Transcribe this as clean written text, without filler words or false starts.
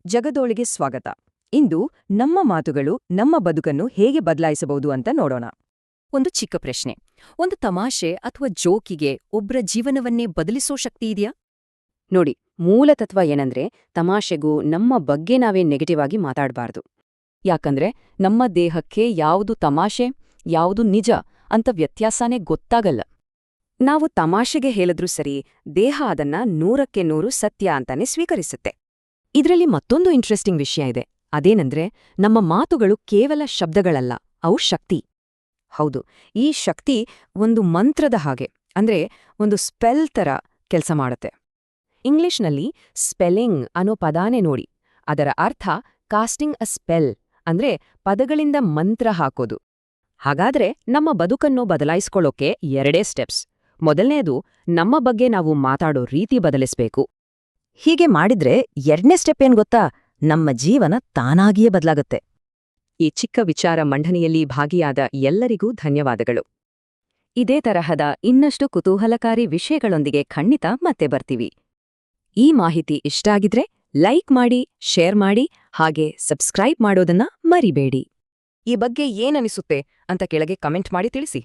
ಜಗದೋಳಿಗೆ ಸ್ವಾಗತ. ಇಂದು ನಮ್ಮ ಮಾತುಗಳು ನಮ್ಮ ಬದುಕನ್ನು ಹೇಗೆ ಬದಲಾಯಿಸಬಹುದು ಅಂತ ನೋಡೋಣ. ಒಂದು ಚಿಕ್ಕ ಪ್ರಶ್ನೆ. ಒಂದು ತಮಾಷೆ ಅಥವಾ ಜೋಕಿಗೆ ಒಬ್ರ ಜೀವನವನ್ನೇ ಬದಲಿಸೋ ಶಕ್ತಿ ಇದೆಯಾ? ನೋಡಿ, ಮೂಲತತ್ವ ಏನಂದ್ರೆ ತಮಾಷೆಗೂ ನಮ್ಮ ಬಗ್ಗೆ ನಾವೇ ನೆಗೆಟಿವ್ ಆಗಿ ಮಾತಾಡಬಾರ್ದು. ಯಾಕಂದ್ರೆ ನಮ್ಮ ದೇಹಕ್ಕೆ ಯಾವುದು ತಮಾಷೆ ಯಾವುದು ನಿಜ ಅಂತ ವ್ಯತ್ಯಾಸನೇ ಗೊತ್ತಾಗಲ್ಲ. ನಾವು ತಮಾಷೆಗೆ ಹೇಳಿದ್ರೂ ಸರಿ, ದೇಹ ಅದನ್ನ 100% ಸತ್ಯ ಅಂತಾನೆ ಸ್ವೀಕರಿಸುತ್ತೆ. ಇದ್ರಲ್ಲಿ ಮತ್ತೊಂದು ಇಂಟ್ರೆಸ್ಟಿಂಗ್ ವಿಷಯ ಇದೆ. ಅದೇನಂದ್ರೆ ನಮ್ಮ ಮಾತುಗಳು ಕೇವಲ ಶಬ್ದಗಳಲ್ಲ, ಅವು ಶಕ್ತಿ. ಹೌದು, ಈ ಶಕ್ತಿ ಒಂದು ಮಂತ್ರದ ಹಾಗೆ, ಅಂದ್ರೆ ಒಂದು ಸ್ಪೆಲ್ ತರ ಕೆಲಸ ಮಾಡುತ್ತೆ. ಇಂಗ್ಲಿಷ್ನಲ್ಲಿ ಸ್ಪೆಲ್ಲಿಂಗ್ ಅನ್ನೋ ಪದಾನೇ ನೋಡಿ. ಅದರ ಅರ್ಥ ಕಾಸ್ಟಿಂಗ್ ಅ ಸ್ಪೆಲ್, ಅಂದ್ರೆ ಪದಗಳಿಂದ ಮಂತ್ರ ಹಾಕೋದು. ಹಾಗಾದ್ರೆ ನಮ್ಮ ಬದುಕನ್ನು ಬದಲಾಯಿಸ್ಕೊಳ್ಳೋಕೆ 2 ಸ್ಟೆಪ್ಸ್. ಮೊದಲನೇದು, ನಮ್ಮ ಬಗ್ಗೆ ನಾವು ಮಾತಾಡೋ ರೀತಿ ಬದಲಿಸ್ಬೇಕು. ಹೀಗೆ ಮಾಡಿದ್ರೆ 2ನೇ ಸ್ಟೆಪ್ ಏನ್ ಗೊತ್ತಾ? ನಮ್ಮ ಜೀವನ ತಾನಾಗಿಯೇ ಬದಲಾಗುತ್ತೆ. ಈ ಚಿಕ್ಕ ವಿಚಾರ ಮಂಡನೆಯಲ್ಲಿ ಭಾಗಿಯಾದ ಎಲ್ಲರಿಗೂ ಧನ್ಯವಾದಗಳು. ಇದೇ ತರಹದ ಇನ್ನಷ್ಟು ಕುತೂಹಲಕಾರಿ ವಿಷಯಗಳೊಂದಿಗೆ ಖಂಡಿತ ಮತ್ತೆ ಬರ್ತೀವಿ. ಈ ಮಾಹಿತಿ ಇಷ್ಟ ಆಗಿದ್ರೆ ಲೈಕ್ ಮಾಡಿ, ಶೇರ್ ಮಾಡಿ, ಹಾಗೆ ಸಬ್ಸ್ಕ್ರೈಬ್ ಮಾಡೋದನ್ನ ಮರಿಬೇಡಿ. ಈ ಬಗ್ಗೆ ಏನನಿಸುತ್ತೆ ಅಂತ ಕೆಳಗೆ ಕಮೆಂಟ್ ಮಾಡಿ ತಿಳಿಸಿ.